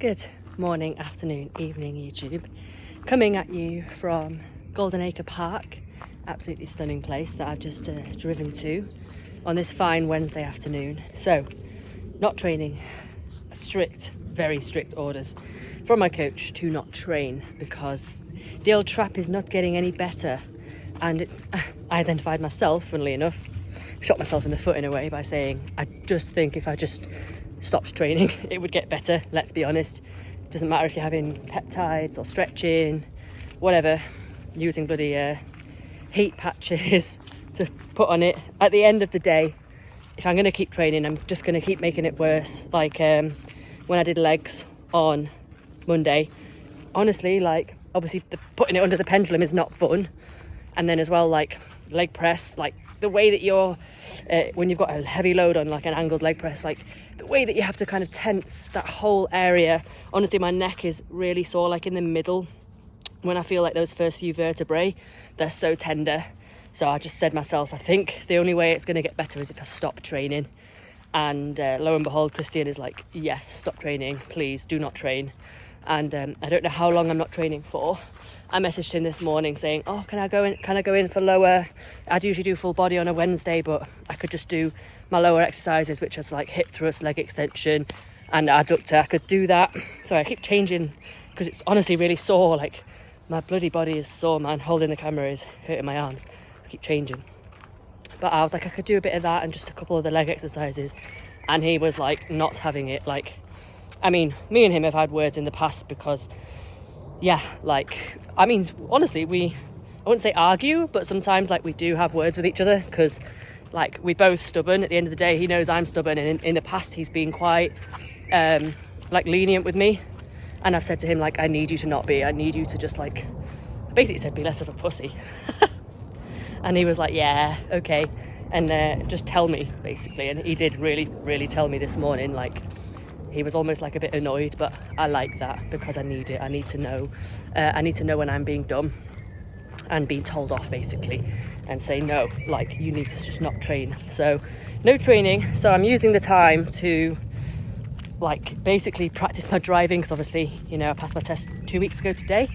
Good morning, afternoon, evening, YouTube. Coming at you from Golden Acre Park, absolutely stunning place that I've just driven to on this fine Wednesday afternoon. So, not training, very strict orders from my coach to not train because the old trap is not getting any better. And I identified myself, funnily enough, shot myself in the foot in a way by saying, I just think if I just stopped training, it would get better. Let's be honest. It doesn't matter if you're having peptides or stretching, whatever, using bloody heat patches to put on it. At the end of the day, if I'm going to keep training, I'm just going to keep making it worse. Like when I did legs on Monday, honestly, like obviously putting it under the pendulum is not fun. And then as well, like leg press, like the way that you're, when you've got a heavy load on like an angled leg press, like the way that you have to kind of tense that whole area. Honestly, my neck is really sore, like in the middle, when I feel like those first few vertebrae, they're so tender. So I just said myself, I think the only way it's going to get better is if I stop training. And lo and behold, Christian is like, yes, stop training, please do not train. And I don't know how long I'm not training for. I messaged him this morning saying, oh, can I go in for lower? I'd usually do full body on a Wednesday, but I could just do my lower exercises, which is like hip thrust, leg extension and adductor. I could do that. Sorry, I keep changing because it's honestly really sore. Like my bloody body is sore, man. Holding the camera is hurting my arms. I keep changing. But I was like, I could do a bit of that and just a couple of the leg exercises. And he was like not having it. Like, I mean, me and him have had words in the past because, yeah, like, I mean, honestly, I wouldn't say argue, but sometimes, like, we do have words with each other because, like, we're both stubborn. At the end of the day, he knows I'm stubborn, and in the past, he's been quite, like, lenient with me. And I've said to him, like, I need you to not be. I need you to just, like, basically said, be less of a pussy. And he was like, yeah, okay. And just tell me, basically. And he did really, really tell me this morning, like, he was almost like a bit annoyed, but I like that because I need it. I need to know. I need to know when I'm being dumb and being told off, basically, and say, no, like, you need to just not train. So no training. So I'm using the time to, like, basically practice my driving because obviously, you know, I passed my test 2 weeks ago today.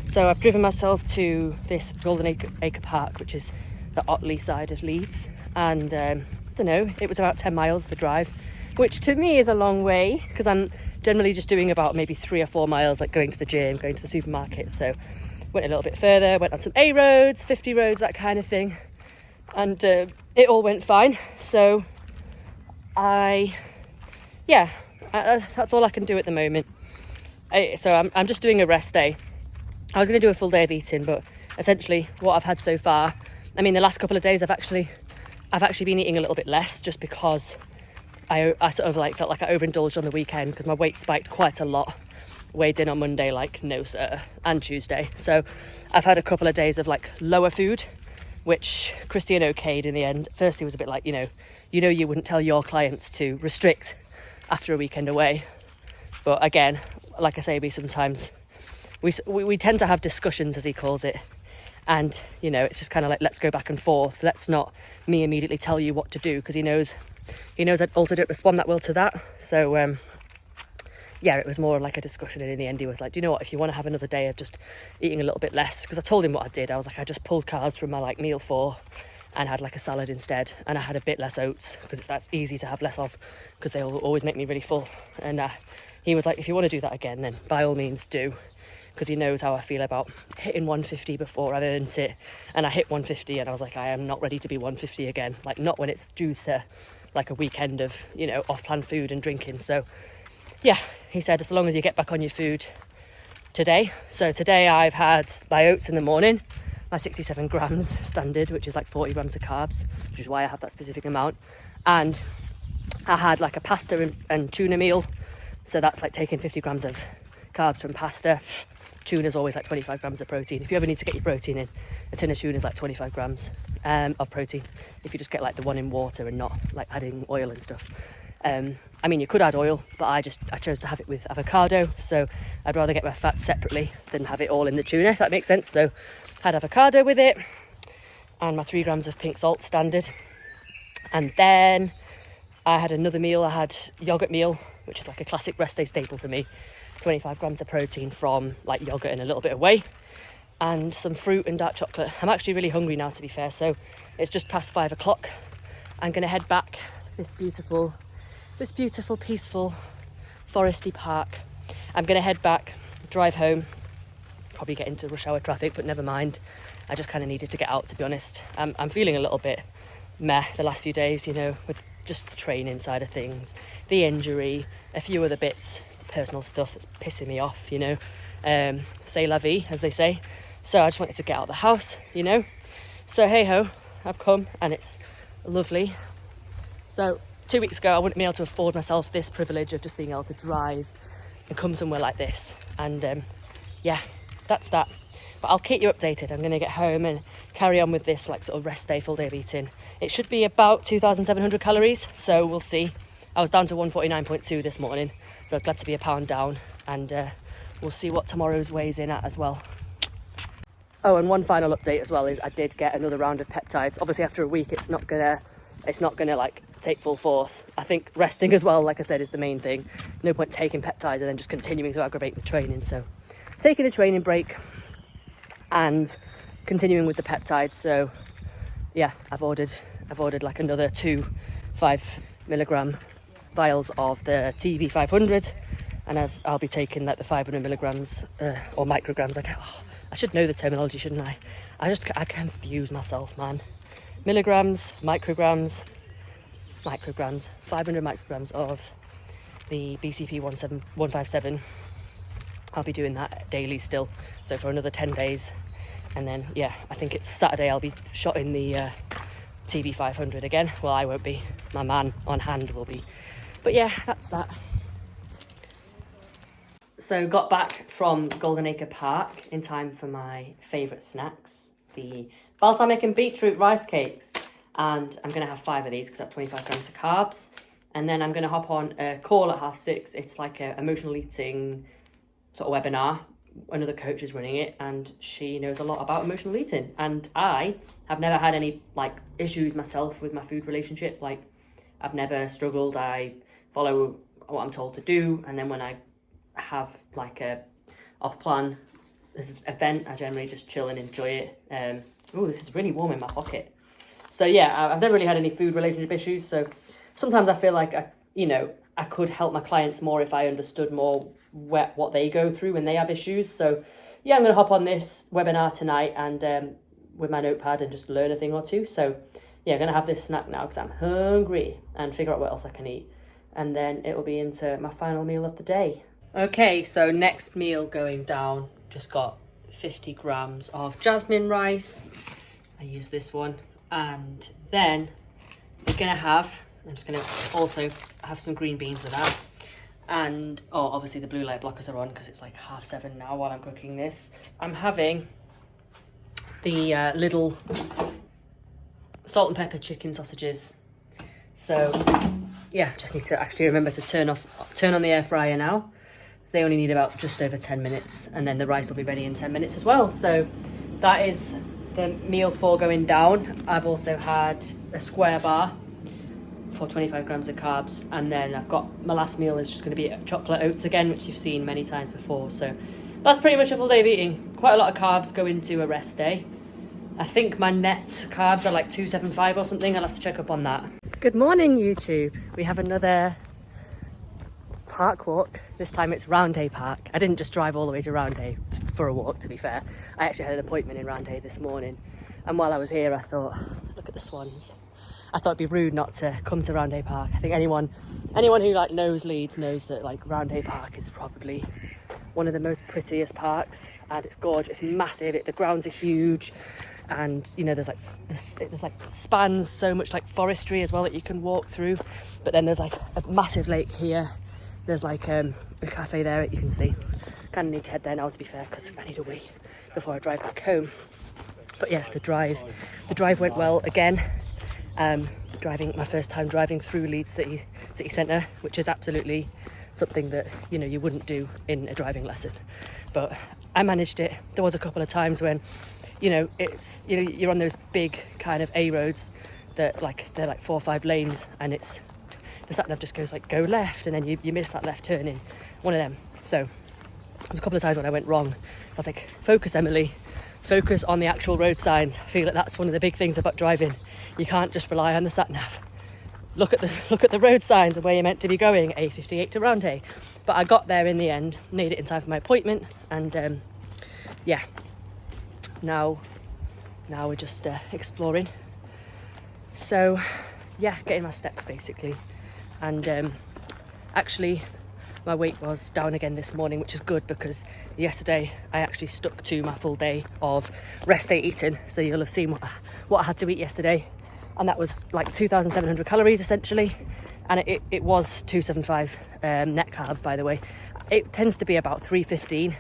So I've driven myself to this Golden Acre Park, which is the Otley side of Leeds. And I don't know, it was about 10 miles, the drive, which to me is a long way because I'm generally just doing about maybe 3 or 4 miles, like going to the gym, going to the supermarket. So went a little bit further, went on some A roads, 50 roads, that kind of thing. And it all went fine. So that's all I can do at the moment. So I'm just doing a rest day. I was going to do a full day of eating, but essentially what I've had so far, I mean, the last couple of days I've actually been eating a little bit less just because I sort of like felt like I overindulged on the weekend because my weight spiked quite a lot. Weighed in on Monday like no sir, and Tuesday. So I've had a couple of days of like lower food, which Christian okayed in the end. First he was a bit like, you know you wouldn't tell your clients to restrict after a weekend away. But again, like I say, we sometimes we tend to have discussions, as he calls it. And, you know, it's just kind of like, let's go back and forth. Let's not me immediately tell you what to do because he knows I also don't respond that well to that. So, it was more like a discussion. And in the end, he was like, do you know what? If you want to have another day of just eating a little bit less, because I told him what I did. I was like, I just pulled carbs from my like meal 4 and had like a salad instead. And I had a bit less oats because that's easy to have less of because they always make me really full. And he was like, if you want to do that again, then by all means do. Because he knows how I feel about hitting 150 before I've earned it. And I hit 150 and I was like, I am not ready to be 150 again. Like, not when it's due to like a weekend of, you know, off-plan food and drinking. So, yeah, he said, as long as you get back on your food today. So today I've had my oats in the morning, my 67 grams standard, which is like 40 grams of carbs, which is why I have that specific amount. And I had like a pasta and tuna meal. So that's like taking 50 grams of carbs from pasta. Tuna is always like 25 grams of protein. If you ever need to get your protein in, a tin of tuna is like 25 grams of protein. If you just get like the one in water and not like adding oil and stuff. I mean, you could add oil, but I chose to have it with avocado. So I'd rather get my fats separately than have it all in the tuna, if that makes sense. So I had avocado with it and my 3 grams of pink salt standard. And then I had another meal. I had yogurt meal which is like a classic rest day staple for me. 25 grams of protein from like yogurt and a little bit of whey, and some fruit and dark chocolate. I'm actually really hungry now, to be fair, so it's just past 5 o'clock. I'm gonna head back this beautiful, peaceful, foresty park. I'm gonna head back, drive home, probably get into rush hour traffic, but never mind. I just kind of needed to get out, to be honest. I'm feeling a little bit meh the last few days, you know, with just the training side of things, the injury, a few other bits, personal stuff that's pissing me off, you know. C'est la vie, as they say. So I just wanted to get out of the house, you know. So hey ho, I've come and it's lovely. So 2 weeks ago I wouldn't be able to afford myself this privilege of just being able to drive and come somewhere like this. And yeah, that's that. But I'll keep you updated. I'm going to get home and carry on with this like sort of rest day, full day of eating. It should be about 2,700 calories, so we'll see. I was down to 149.2 this morning, so glad to be a pound down, and we'll see what tomorrow's weighs in at as well. Oh, and one final update as well is I did get another round of peptides. Obviously after a week it's not gonna like take full force. I think resting as well, like I said, is the main thing. No point taking peptides and then just continuing to aggravate the training. So taking a training break and continuing with the peptides. So yeah, I've ordered like another 2 5-milligram vials of the TB500, and I'll be taking like the 500 milligrams or micrograms. I should know the terminology, shouldn't I? I confuse myself, man. Milligrams, micrograms, 500 micrograms of the BCP 157. I'll be doing that daily still, so for another 10 days. And then, yeah, I think it's Saturday I'll be shotting the TB500 again. Well, I won't be. My man on hand will be. But yeah, that's that. So got back from Golden Acre Park in time for my favourite snacks, the balsamic and beetroot rice cakes. And I'm going to have 5 of these because that's 25 grams of carbs. And then I'm going to hop on a call at 6:30. It's like an emotional eating sort of webinar. Another coach is running it and she knows a lot about emotional eating. And I have never had any like issues myself with my food relationship. Like I've never struggled. I follow what I'm told to do. And then when I have like a off plan event, I generally just chill and enjoy it. Oh, this is really warm in my pocket. So yeah, I've never really had any food relationship issues. So sometimes I feel like I could help my clients more if I understood more what they go through when they have issues. So yeah, I'm going to hop on this webinar tonight and with my notepad and just learn a thing or two. So yeah, I'm going to have this snack now because I'm hungry and figure out what else I can eat. And then it will be into my final meal of the day. Okay, so next meal going down, just got 50 grams of jasmine rice. I use this one. And then we're going to have, I'm just going to also have some green beans with that. And, obviously the blue light blockers are on because it's like 7:30 now while I'm cooking this. I'm having the little salt and pepper chicken sausages. So, yeah, just need to actually remember to turn on the air fryer now. They only need about just over 10 minutes and then the rice will be ready in 10 minutes as well. So that is the meal 4 going down. I've also had a square bar for 25 grams of carbs, and then I've got my last meal is just going to be chocolate oats again, which you've seen many times before. So that's pretty much a full day of eating. Quite a lot of carbs go into a rest day. I think my net carbs are like 275 or something. I'll have to check up on that. Good morning, YouTube. We have another park walk. This time it's Roundhay Park. I didn't just drive all the way to Roundhay for a walk, to be fair. I actually had an appointment in Roundhay this morning, and while I was here I thought, look at the swans. I thought it'd be rude not to come to Roundhay Park. I think anyone who like knows Leeds knows that like Roundhay Park is probably one of the most prettiest parks, and it's gorgeous. It's massive. The grounds are huge, and you know there's like spans so much like forestry as well that you can walk through. But then there's like a massive lake here. There's like a cafe there that you can see. Kind of need to head there now, to be fair, because I need a wee before I drive back home. But yeah, the drive went well again. My first time driving through Leeds city centre, which is absolutely something that you wouldn't do in a driving lesson, but I managed it. There was a couple of times when it's you're on those big kind of A roads that they're like 4 or 5 lanes, and it's the sat nav just goes like, go left, and then you miss that left turning, one of them. So there's a couple of times when I went wrong. I was like, focus, Emily, focus on the actual road signs. I feel like that's one of the big things about driving. You can't just rely on the sat nav. Look at the road signs and where you're meant to be going, A58 to Roundhay. But I got there in the end, made it in time for my appointment, and yeah, now we're just exploring. So yeah, getting my steps basically. And actually my weight was down again this morning, which is good, because yesterday I actually stuck to my full day of rest day eating. So you'll have seen what I had to eat yesterday, and that was like 2,700 calories essentially, and it was 275 net carbs, by the way. It tends to be about 315.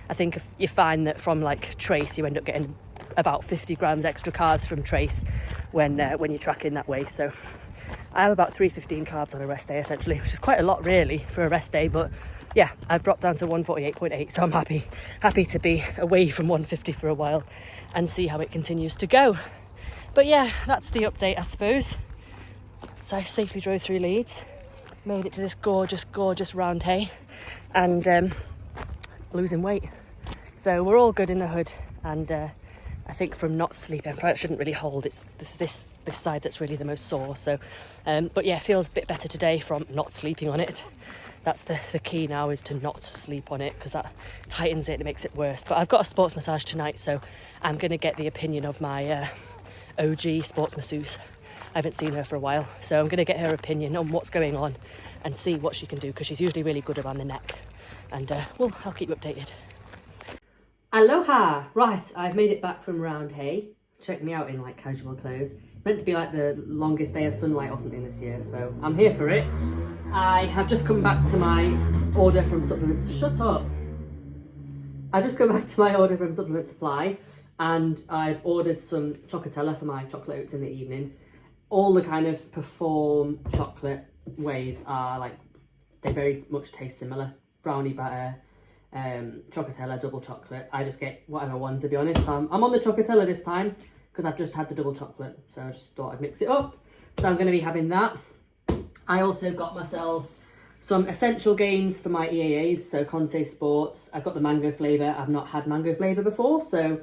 I think if you find that from like Trace, you end up getting about 50 grams extra carbs from Trace when you're tracking that way. So I have about 315 carbs on a rest day essentially, which is quite a lot really for a rest day. But yeah, I've dropped down to 148.8, so I'm happy to be away from 150 for a while and see how it continues to go. But yeah, that's the update, I suppose. So I safely drove through Leeds, made it to this gorgeous Roundhay, and losing weight. So we're all good in the hood, and I think from not sleeping, I probably shouldn't really hold. It's this side that's really the most sore. So, but yeah, it feels a bit better today from not sleeping on it. That's the key now, is to not sleep on it, because that tightens it and it makes it worse. But I've got a sports massage tonight, so I'm going to get the opinion of my OG sports masseuse. I haven't seen her for a while, so I'm going to get her opinion on what's going on and see what she can do, because she's usually really good around the neck. And well, I'll keep you updated. Aloha! Right, I've made it back from Roundhay. Check me out in like casual clothes. Meant to be like the longest day of sunlight or something this year, so I'm here for it. I have just come back to my order from supplements. Shut up! I've just come back to my order from Supplement Supply, and I've ordered some chocolate for my chocolate oats in the evening. All the kind of Perform chocolate ways are like, they very much taste similar. Brownie batter, chocolate, double chocolate. I just get whatever one, to be honest. I'm on the chocolate this time because I've just had the double chocolate, so I just thought I'd mix it up. So I'm going to be having that. I also got myself some essential gains for my EAAs, so Conte Sports. I've got the mango flavour. I've not had mango flavour before, so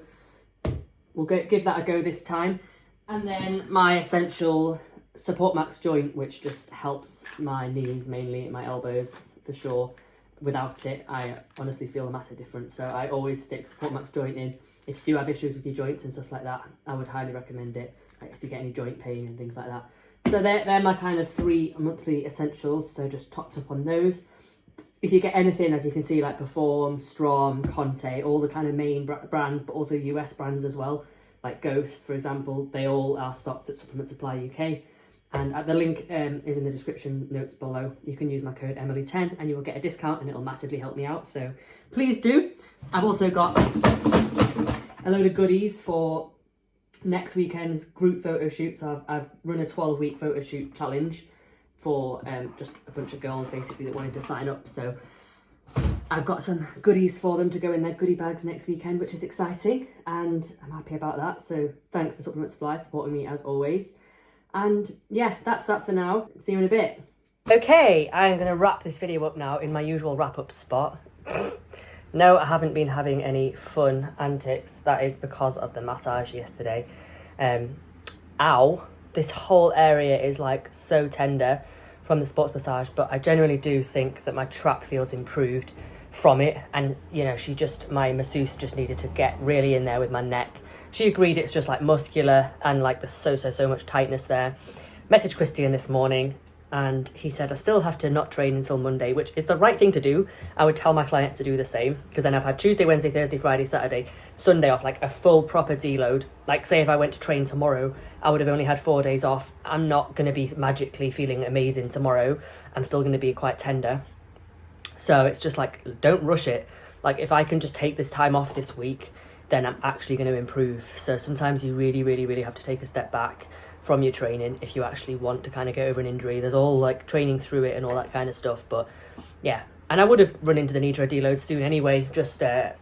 we'll give that a go this time. And then my essential Support Max joint, which just helps my knees, mainly my elbows for sure. Without it, I honestly feel a massive difference. So I always stick Support Max joint in. If you do have issues with your joints and stuff like that, I would highly recommend it. Like if you get any joint pain and things like that. So they're my kind of 3 monthly essentials. So just topped up on those. If you get anything, as you can see, like Perform, Strom, Conte, all the kind of main brands, but also US brands as well, like Ghost, for example, they all are stocked at Supplement Supply UK. And the link is in the description notes below. You can use my code Emily10 and you will get a discount, and it'll massively help me out. So please do. I've also got a load of goodies for next weekend's group photo shoot. So I've run a 12-week photo shoot challenge for just a bunch of girls basically that wanted to sign up. So I've got some goodies for them to go in their goodie bags next weekend, which is exciting, and I'm happy about that. So thanks to Supplement Supply supporting me as always. And yeah, that's that for now. See you in a bit. Okay, I'm going to wrap this video up now in my usual wrap-up spot. No, I haven't been having any fun antics. That is because of the massage yesterday. Ow. This whole area is like so tender from the sports massage, but I genuinely do think that my trap feels improved from it. And, you know, my masseuse just needed to get really in there with my neck. She agreed it's just like muscular and like there's so much tightness there. Messaged Christian this morning and he said I still have to not train until Monday, which is the right thing to do. I would tell my clients to do the same, because then I've had Tuesday, Wednesday, Thursday, Friday, Saturday, Sunday off, like a full proper deload. Like say if I went to train tomorrow, I would have only had 4 days off. I'm not going to be magically feeling amazing tomorrow. I'm still going to be quite tender. So it's just like, don't rush it. Like if I can just take this time off this week, then I'm actually going to improve. So sometimes you really have to take a step back from your training if you actually want to kind of get over an injury. There's all like training through it and all that kind of stuff. But yeah, and I would have run into the need for a deload soon anyway. Just I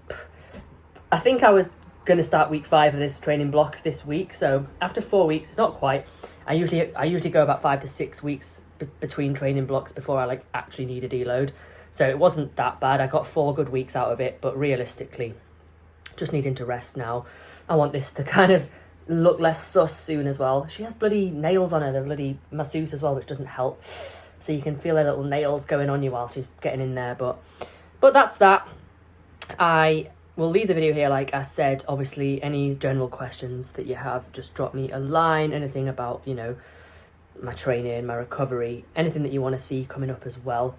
think I was going to start week 5 of this training block this week. So after 4 weeks, it's not quite. I usually go about 5 to 6 weeks between training blocks before I like actually need a deload. So it wasn't that bad. I got 4 good weeks out of it, but realistically, just needing to rest now. I want this to kind of look less sus soon as well. She has bloody nails on her, the bloody masseuse as well, which doesn't help. So you can feel her little nails going on you while she's getting in there. But that's that. I will leave the video here. Like I said, obviously any general questions that you have, just drop me a line. Anything about, you know, my training, my recovery, anything that you want to see coming up as well,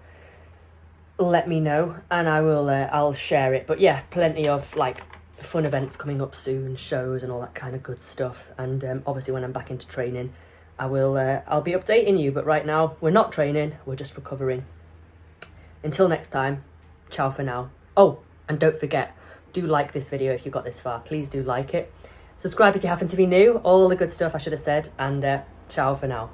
let me know and I will I'll share it. But yeah, plenty of like fun events coming up soon, shows and all that kind of good stuff. And obviously when I'm back into training, I will I'll be updating you. But right now we're not training, we're just recovering. Until next time, ciao for now. Oh, and don't forget, do like this video if you got this far. Please do like it. Subscribe if you happen to be new. All the good stuff I should have said. And ciao for now.